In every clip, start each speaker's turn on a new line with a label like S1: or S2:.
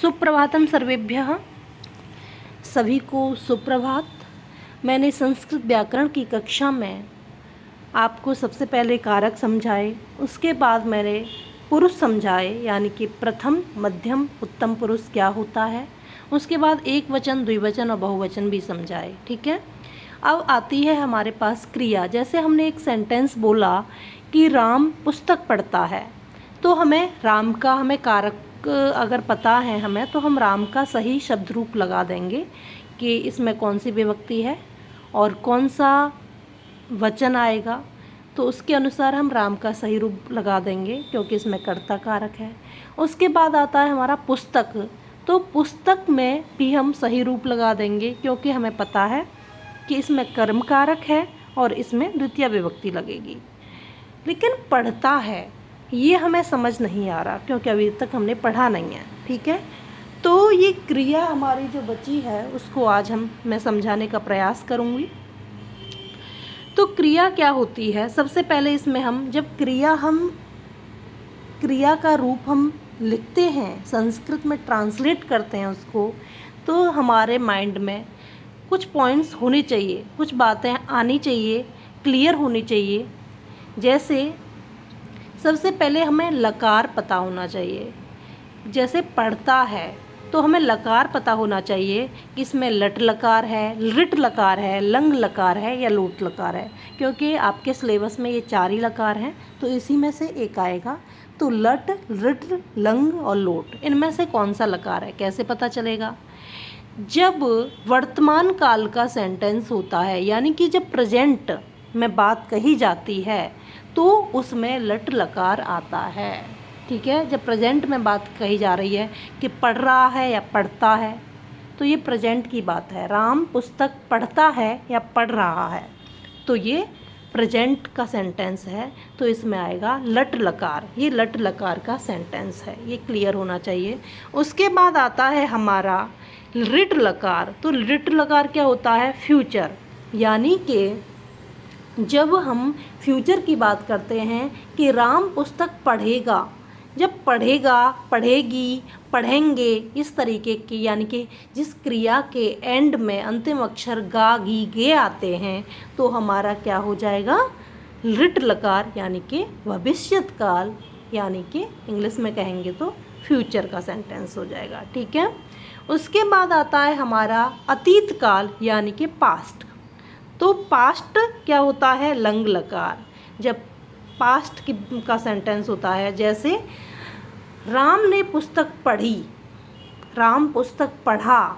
S1: सुप्रभातम सर्वेभ्यः। सभी को सुप्रभात। मैंने संस्कृत व्याकरण की कक्षा में आपको सबसे पहले कारक समझाए, उसके बाद मैंने पुरुष समझाए, यानी कि प्रथम मध्यम उत्तम पुरुष क्या होता है। उसके बाद एक वचन, द्विवचन और बहुवचन भी समझाए। ठीक है। अब आती है हमारे पास क्रिया। जैसे हमने एक सेंटेंस बोला कि राम पुस्तक पढ़ता है, तो हमें राम का कारक अगर पता है हमें, तो हम राम का सही शब्द रूप लगा देंगे कि इसमें कौन सी विभक्ति है और कौन सा वचन आएगा, तो उसके अनुसार हम राम का सही रूप लगा देंगे, क्योंकि इसमें कर्ता कारक है। उसके बाद आता है हमारा पुस्तक, तो पुस्तक में भी हम सही रूप लगा देंगे, क्योंकि हमें पता है कि इसमें कर्म कारक है और इसमें द्वितीय विभक्ति लगेगी। लेकिन पढ़ता है ये हमें समझ नहीं आ रहा, क्योंकि अभी तक हमने पढ़ा नहीं है। ठीक है। तो ये क्रिया हमारी जो बची है उसको आज मैं समझाने का प्रयास करूँगी। तो क्रिया क्या होती है, सबसे पहले इसमें हम जब क्रिया का रूप हम लिखते हैं, संस्कृत में ट्रांसलेट करते हैं उसको, तो हमारे माइंड में कुछ पॉइंट्स होने चाहिए, कुछ बातें आनी चाहिए, क्लियर होनी चाहिए। जैसे सबसे पहले हमें लकार पता होना चाहिए। जैसे पढ़ता है तो हमें लकार पता होना चाहिए कि इसमें लट लकार है, लिट लकार है, लंग लकार है या लोट लकार है, क्योंकि आपके सिलेबस में ये 4 ही लकार हैं, तो इसी में से एक आएगा। तो लट, लिट, लंग और लोट, इनमें से कौन सा लकार है कैसे पता चलेगा? जब वर्तमान काल का सेंटेंस होता है, यानी कि जब प्रेजेंट में बात कही जाती है, तो उसमें लट लकार आता है। ठीक है। जब प्रेजेंट में बात कही जा रही है कि पढ़ रहा है या पढ़ता है, तो ये प्रेजेंट की बात है। राम पुस्तक पढ़ता है या पढ़ रहा है, तो ये प्रेजेंट का सेंटेंस है, तो इसमें आएगा लट लकार। ये लट लकार का सेंटेंस है, ये क्लियर होना चाहिए। उसके बाद आता है हमारा लिट लकार। तो लिट लकार क्या होता है? फ्यूचर, यानी कि जब हम फ्यूचर की बात करते हैं कि राम पुस्तक पढ़ेगा, जब पढ़ेगा, पढ़ेगी, पढ़ेंगे, इस तरीके की, यानी कि जिस क्रिया के एंड में अंतिम अक्षर गा, गी, गे आते हैं, तो हमारा क्या हो जाएगा? लिट लकार, यानी कि भविष्यत काल, यानी कि इंग्लिश में कहेंगे तो फ्यूचर का सेंटेंस हो जाएगा। ठीक है। उसके बाद आता है हमारा अतीत काल, यानी कि पास्ट। तो पास्ट क्या होता है? लंग लकार। जब पास्ट का सेंटेंस होता है, जैसे राम ने पुस्तक पढ़ी, राम पुस्तक पढ़ा,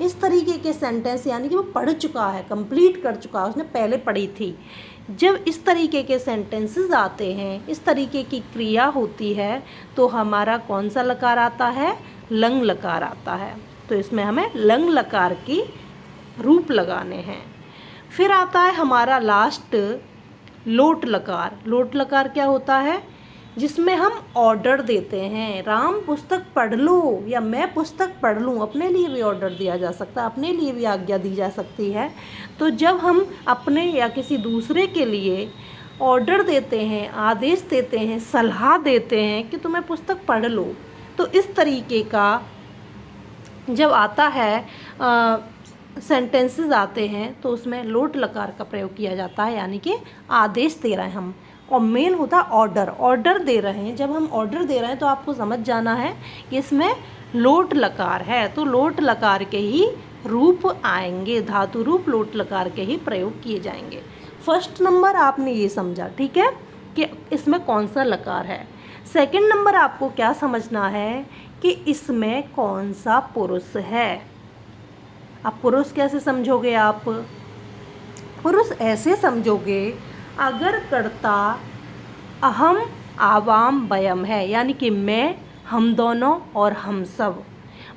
S1: इस तरीके के सेंटेंस, यानी कि वो पढ़ चुका है, कंप्लीट कर चुका है, उसने पहले पढ़ी थी। जब इस तरीके के सेंटेंसेस आते हैं, इस तरीके की क्रिया होती है, तो हमारा कौन सा लकार आता है? लंग लकार आता है। तो इसमें हमें लंग लकार की रूप लगाने हैं। फिर आता है हमारा लास्ट लोट लकार। लोट लकार क्या होता है? जिसमें हम ऑर्डर देते हैं, राम पुस्तक पढ़ लो या मैं पुस्तक पढ़ लूँ। अपने लिए भी ऑर्डर दिया जा सकता है, अपने लिए भी आज्ञा दी जा सकती है। तो जब हम अपने या किसी दूसरे के लिए ऑर्डर देते हैं, आदेश देते हैं, सलाह देते हैं कि तुम्हें पुस्तक पढ़ लो, तो इस तरीके का जब आता है सेंटेंसेस आते हैं, तो उसमें लोट लकार का प्रयोग किया जाता है, यानी कि आदेश दे रहे हैं हम। और मेन होता है ऑर्डर, ऑर्डर दे रहे हैं। जब हम ऑर्डर दे रहे हैं तो आपको समझ जाना है कि इसमें लोट लकार है, तो लोट लकार के ही रूप आएंगे, धातु रूप लोट लकार के ही प्रयोग किए जाएंगे। फर्स्ट नंबर आपने ये समझा, ठीक है, कि इसमें कौन सा लकार है। सेकंड नंबर आपको क्या समझना है कि इसमें कौन सा पुरुष है। अब पुरुष कैसे समझोगे आप? पुरुष ऐसे समझोगे, अगर कर्ता अहम, आवाम, वयम है, यानी कि मैं, हम दोनों और हम सब।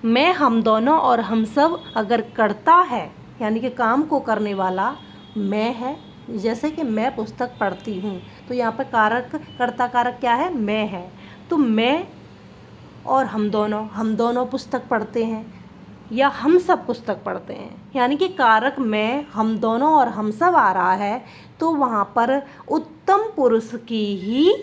S1: मैं, हम दोनों और हम सब अगर कर्ता है, यानी कि काम को करने वाला मैं है। जैसे कि मैं पुस्तक पढ़ती हूँ, तो यहाँ पर कारक, कर्ता कारक क्या है? मैं है। तो मैं और हम दोनों पुस्तक पढ़ते हैं, या हम सब पुस्तक पढ़ते हैं, यानी कि कारक मैं, हम दोनों और हम सब आ रहा है, तो वहाँ पर उत्तम पुरुष की ही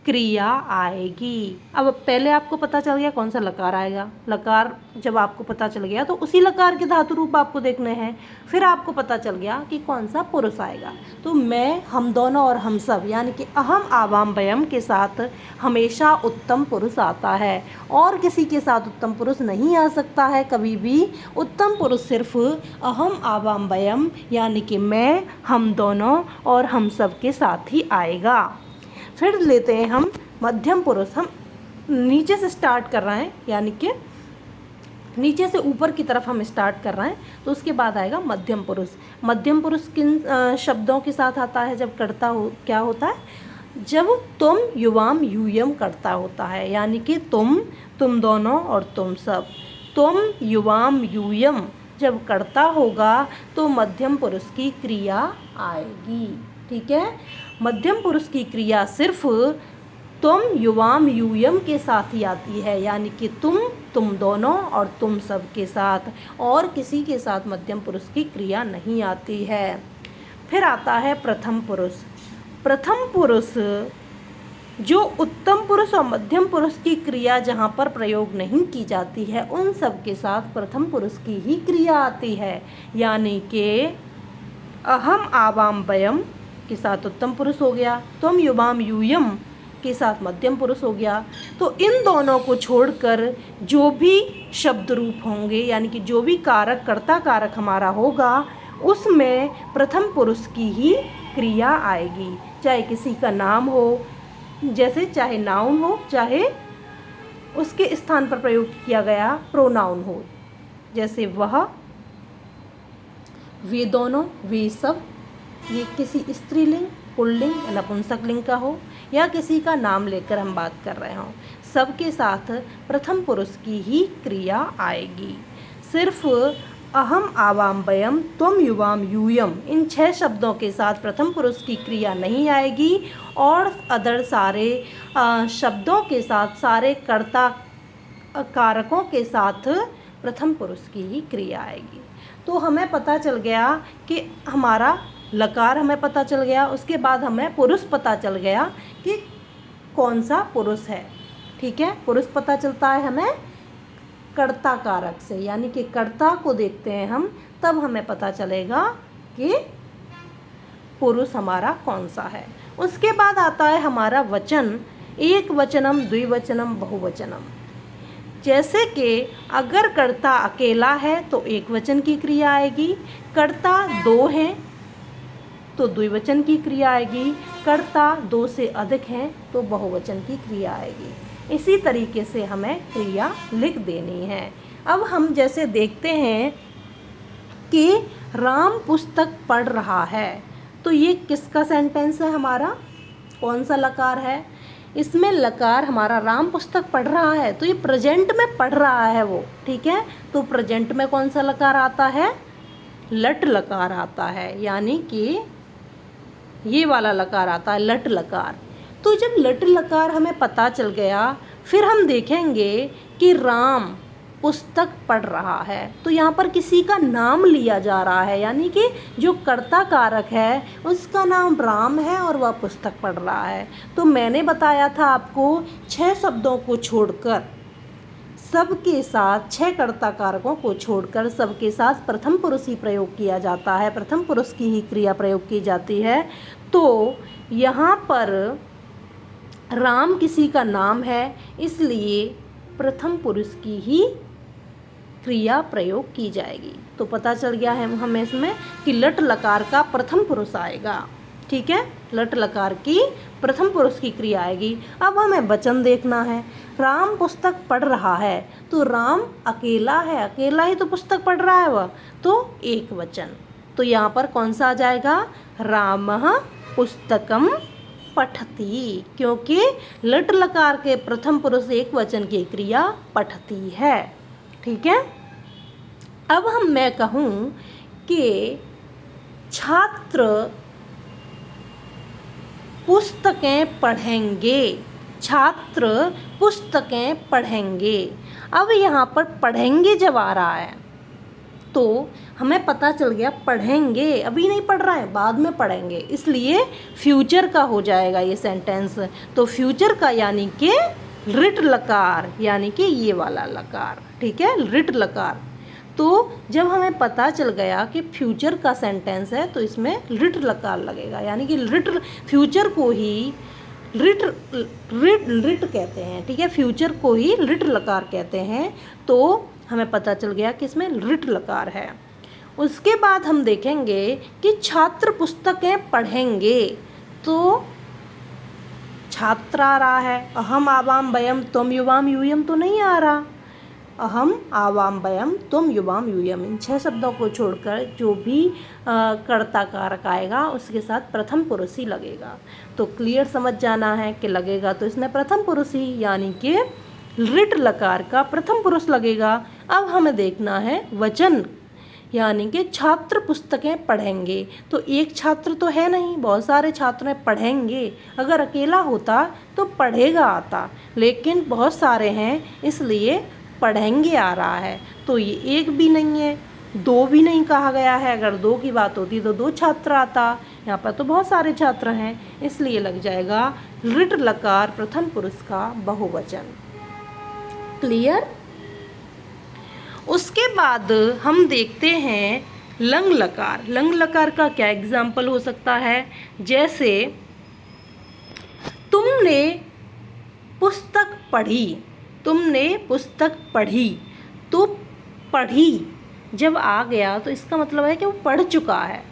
S1: क्रिया आएगी। अब पहले आपको पता चल गया कौन सा लकार आएगा। लकार जब आपको पता चल गया तो उसी लकार के धातु रूप आपको देखने हैं। फिर आपको पता चल गया कि कौन सा पुरुष आएगा। तो मैं, हम दोनों और हम सब यानी कि अहम आवाम वयम के साथ हमेशा उत्तम पुरुष आता है और किसी के साथ उत्तम पुरुष नहीं आ सकता है कभी भी। उत्तम पुरुष सिर्फ अहम आवाम वयम यानी कि मैं, हम दोनों और हम सब के साथ ही आएगा। फिर लेते हैं हम मध्यम पुरुष। हम नीचे से स्टार्ट कर रहे हैं यानी कि नीचे से ऊपर की तरफ हम स्टार्ट कर रहे हैं। तो उसके बाद आएगा मध्यम पुरुष। मध्यम पुरुष किन शब्दों के साथ आता है जब कर्ता हो क्या होता है? जब तुम, युवाम, यूयम कर्ता होता है यानी कि तुम दोनों और तुम सब। तुम, युवाम, यूयम जब कर्ता होगा तो मध्यम पुरुष की क्रिया आएगी। ठीक है, मध्यम पुरुष की क्रिया सिर्फ तुम, युवाम, यूयम के साथ ही आती है यानी कि तुम दोनों और तुम सब के साथ, और किसी के साथ मध्यम पुरुष की क्रिया नहीं आती है। फिर आता है प्रथम पुरुष। प्रथम पुरुष जो उत्तम पुरुष और मध्यम पुरुष की क्रिया जहाँ पर प्रयोग नहीं की जाती है उन सब के साथ प्रथम पुरुष की ही क्रिया आती है यानी कि अहम आवाम वयम के साथ उत्तम पुरुष हो गया, तुम, युवाम, यूयम के साथ मध्यम पुरुष हो गया। तो इन दोनों को छोड़कर जो भी शब्द रूप होंगे यानी कि जो भी कारक, कर्ता कारक हमारा होगा उसमें प्रथम पुरुष की ही क्रिया आएगी। चाहे किसी का नाम हो, जैसे चाहे नाउन हो, चाहे उसके स्थान पर प्रयोग किया गया प्रोनाउन हो, जैसे वह, वे दोनों, वे सब। ये किसी स्त्रीलिंग, पुल्लिंग या नपुंसकलिंग का हो या किसी का नाम लेकर हम बात कर रहे हों, सबके साथ प्रथम पुरुष की ही क्रिया आएगी। सिर्फ अहम, आवाम, वयम, तुम, युवाम, यूयम इन 6 शब्दों के साथ प्रथम पुरुष की क्रिया नहीं आएगी और अदर सारे शब्दों के साथ, सारे कर्ता कारकों के साथ प्रथम पुरुष की ही क्रिया आएगी। तो हमें पता चल गया कि हमारा लकार हमें पता चल गया, उसके बाद हमें पुरुष पता चल गया कि कौन सा पुरुष है। ठीक है, पुरुष पता चलता है हमें कर्ता कारक से यानी कि कर्ता को देखते हैं हम, तब हमें पता चलेगा कि पुरुष हमारा कौन सा है। उसके बाद आता है हमारा वचन, एक वचनम, द्विवचनम, बहुवचनम। जैसे कि अगर कर्ता अकेला है तो एक वचन की क्रिया आएगी, कर्ता 2 हैं तो द्विवचन की क्रिया आएगी, कर्ता 2 से अधिक हैं तो बहुवचन की क्रिया आएगी। इसी तरीके से हमें क्रिया लिख देनी है। अब हम जैसे देखते हैं कि राम पुस्तक पढ़ रहा है, तो ये किसका सेंटेंस है हमारा? कौन सा लकार है? इसमें लकार हमारा राम पुस्तक पढ़ रहा है, तो ये प्रेजेंट में पढ़ रहा है वो। ठीक है, तो प्रेजेंट में कौन सा लकार आता है? लट लकार आता है यानी कि ये वाला लकार आता है, लट लकार। तो जब लट लकार हमें पता चल गया, फिर हम देखेंगे कि राम पुस्तक पढ़ रहा है, तो यहाँ पर किसी का नाम लिया जा रहा है यानी कि जो कर्ता कारक है उसका नाम राम है और वह पुस्तक पढ़ रहा है। तो मैंने बताया था आपको 6 शब्दों को छोड़कर सबके साथ, 6 कर्ता कारकों को छोड़कर सबके साथ प्रथम पुरुष ही प्रयोग किया जाता है, प्रथम पुरुष की ही क्रिया प्रयोग की जाती है। तो यहाँ पर राम किसी का नाम है, इसलिए प्रथम पुरुष की ही क्रिया प्रयोग की जाएगी। तो पता चल गया है हमें इसमें कि लट लकार का प्रथम पुरुष आएगा। ठीक है, लट लकार की प्रथम पुरुष की क्रिया आएगी। अब हमें वचन देखना है। राम पुस्तक पढ़ रहा है, तो राम अकेला है, अकेला ही तो पुस्तक पढ़ रहा है वह, तो एक वचन। तो यहाँ पर कौन सा आ जाएगा? रामः पुस्तकम पठति, क्योंकि लट लकार के प्रथम पुरुष एक वचन की क्रिया पठति है। ठीक है, अब मैं कहूँ कि छात्र पुस्तकें पढ़ेंगे, छात्र पुस्तकें पढ़ेंगे। अब यहाँ पर पढ़ेंगे जब आ रहा है तो हमें पता चल गया पढ़ेंगे, अभी नहीं पढ़ रहा है, बाद में पढ़ेंगे, इसलिए फ्यूचर का हो जाएगा ये सेंटेंस। तो फ्यूचर का यानी कि रिट लकार, यानी कि ये वाला लकार, ठीक है, रिट लकार। तो जब हमें पता चल गया कि फ्यूचर का सेंटेंस है तो इसमें रिट लकार लगेगा, यानी कि रिट, फ्यूचर को ही रिट रिट रिट कहते हैं, ठीक है, फ्यूचर को ही रिट लकार कहते हैं। तो हमें पता चल गया कि इसमें रिट लकार है। उसके बाद हम देखेंगे कि छात्र पुस्तकें पढ़ेंगे, तो छात्र आ रहा है, अहम आवाम वयम त्वम युवाम यूयम तो नहीं आ रहा। अहम आवाम वयम त्वम युवाम यूयम, इन 6 शब्दों को छोड़कर जो भी कर्ता कारक आएगा उसके साथ प्रथम पुरुष ही लगेगा। तो क्लियर समझ जाना है कि लगेगा तो इसमें प्रथम पुरुष ही, यानी कि रिट लकार का प्रथम पुरुष लगेगा। अब हमें देखना है वचन, यानी कि छात्र पुस्तकें पढ़ेंगे। तो एक छात्र तो है नहीं, बहुत सारे छात्र पढ़ेंगे, अगर अकेला होता तो पढ़ेगा आता, लेकिन बहुत सारे हैं इसलिए पढ़ेंगे आ रहा है। तो ये एक भी नहीं है, 2 भी नहीं कहा गया है, अगर 2 की बात होती तो 2 छात्र आता, यहाँ पर तो बहुत सारे छात्र हैं, इसलिए लग जाएगा रिट लकार प्रथम पुरुष का बहुवचन। क्लियर। उसके बाद हम देखते हैं लंग लकार। लंग लकार का क्या एग्जाम्पल हो सकता है, जैसे तुमने पुस्तक पढ़ी, तुमने पुस्तक पढ़ी, तो पढ़ी जब आ गया तो इसका मतलब है कि वो पढ़ चुका है।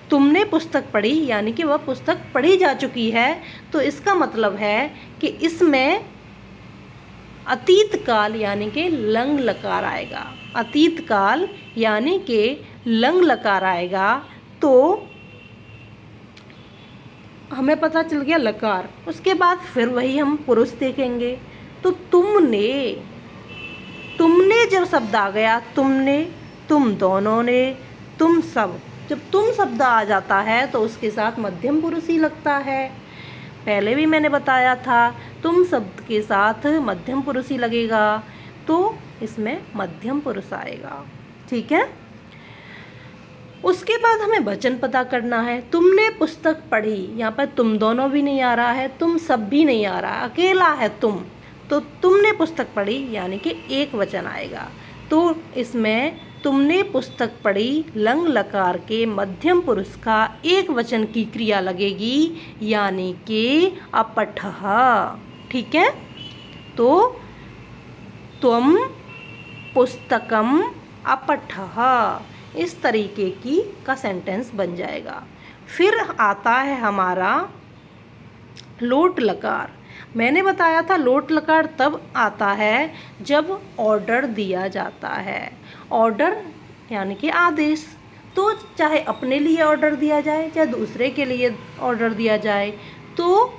S1: तुमने पुस्तक पढ़ी यानी कि वह पुस्तक पढ़ी जा चुकी है, तो इसका मतलब है कि इसमें अतीत काल यानी कि लंग लकार आएगा। अतीत काल यानी कि लंग लकार आएगा, तो हमें पता चल गया लकार। उसके बाद फिर वही हम पुरुष देखेंगे, तो तुमने, तुमने जब शब्द आ गया, तुमने, तुम दोनों ने, तुम सब, जब तुम शब्द आ जाता है तो उसके साथ मध्यम पुरुष ही लगता है। पहले भी मैंने बताया था तुम शब्द के साथ मध्यम पुरुष ही लगेगा, तो इसमें मध्यम पुरुष आएगा, ठीक है। उसके बाद हमें वचन पता करना है। तुमने पुस्तक पढ़ी, यहाँ पर तुम दोनों भी नहीं आ रहा है, तुम सब भी नहीं आ रहा, अकेला है तुम, तो तुमने पुस्तक पढ़ी यानी कि एक वचन आएगा। तो इसमें तुमने पुस्तक पढ़ी लंग लकार के मध्यम पुरुष का एक वचन की क्रिया लगेगी, यानी कि अपठः, ठीक है। तो त्वम पुस्तकम अपठः, इस तरीके की का सेंटेंस बन जाएगा। फिर आता है हमारा लोट लकार। मैंने बताया था लोट लकार तब आता है जब ऑर्डर दिया जाता है। ऑर्डर यानी कि आदेश, तो चाहे अपने लिए ऑर्डर दिया जाए चाहे दूसरे के लिए ऑर्डर दिया जाए। तो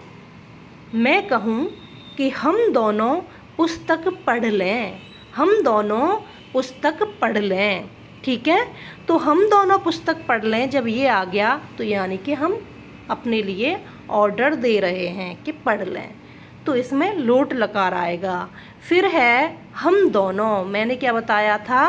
S1: मैं कहूँ कि हम दोनों पुस्तक पढ़ लें, हम दोनों पुस्तक पढ़ लें, ठीक है। तो हम दोनों पुस्तक पढ़ लें जब ये आ गया तो यानी कि हम अपने लिए ऑर्डर दे रहे हैं कि पढ़ लें, तो इसमें लोट लकार आएगा। फिर है हम दोनों, मैंने क्या बताया था,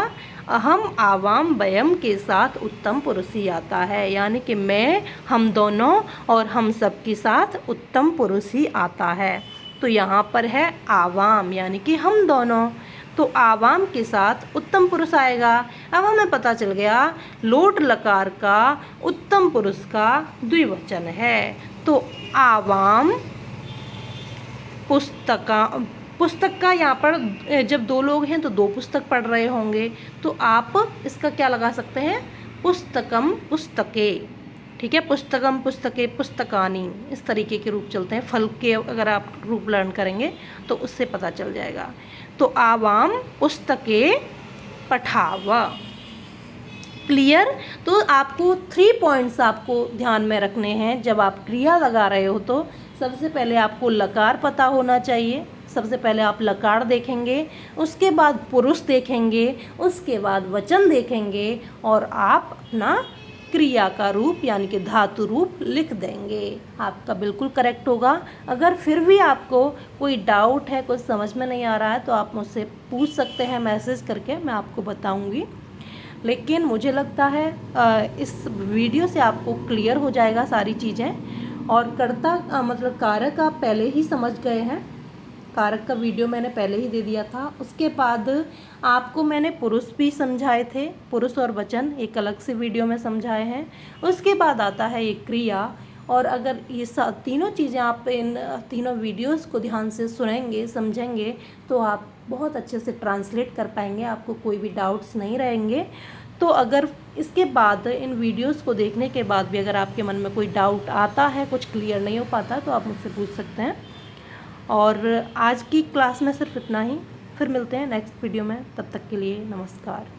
S1: अहम आवाम वयम के साथ उत्तम पुरुष ही आता है, यानी कि मैं, हम दोनों और हम सब के साथ उत्तम पुरुष ही आता है। तो यहाँ पर है आवाम यानी कि हम दोनों, तो आवाम के साथ उत्तम पुरुष आएगा। अब हमें पता चल गया लोट लकार का उत्तम पुरुष का द्विवचन है, तो आवाम पुस्तका, पुस्तक का यहाँ पर जब 2 लोग हैं तो 2 पुस्तक पढ़ रहे होंगे, तो आप इसका क्या लगा सकते हैं, पुस्तकम पुस्तके, ठीक है। पुस्तकम पुस्तके पुस्तकानी, इस तरीके के रूप चलते हैं। फल के अगर आप रूप लर्न करेंगे तो उससे पता चल जाएगा। तो आवाम पुस्तके पठाव। क्लियर। तो आपको 3 पॉइंट्स आपको ध्यान में रखने हैं जब आप क्रिया लगा रहे हो। तो सबसे पहले आपको लकार पता होना चाहिए, सबसे पहले आप लकार देखेंगे, उसके बाद पुरुष देखेंगे, उसके बाद वचन देखेंगे और आप अपना क्रिया का रूप यानी कि धातु रूप लिख देंगे। आपका बिल्कुल करेक्ट होगा। अगर फिर भी आपको कोई डाउट है, कुछ समझ में नहीं आ रहा है, तो आप मुझसे पूछ सकते हैं मैसेज करके, मैं आपको बताऊंगी। लेकिन मुझे लगता है इस वीडियो से आपको क्लियर हो जाएगा सारी चीज़ें। और कर्ता मतलब कारक आप पहले ही समझ गए हैं, कारक का वीडियो मैंने पहले ही दे दिया था। उसके बाद आपको मैंने पुरुष भी समझाए थे, पुरुष और वचन एक अलग से वीडियो में समझाए हैं। उसके बाद आता है एक क्रिया। और अगर ये तीनों चीज़ें आप इन तीनों वीडियोस को ध्यान से सुनेंगे, समझेंगे, तो आप बहुत अच्छे से ट्रांसलेट कर पाएंगे, आपको कोई भी डाउट्स नहीं रहेंगे। तो अगर इसके बाद इन वीडियोस को देखने के बाद भी अगर आपके मन में कोई डाउट आता है, कुछ क्लियर नहीं हो पाता, तो आप मुझसे पूछ सकते हैं। और आज की क्लास में सिर्फ इतना ही, फिर मिलते हैं नेक्स्ट वीडियो में, तब तक के लिए नमस्कार।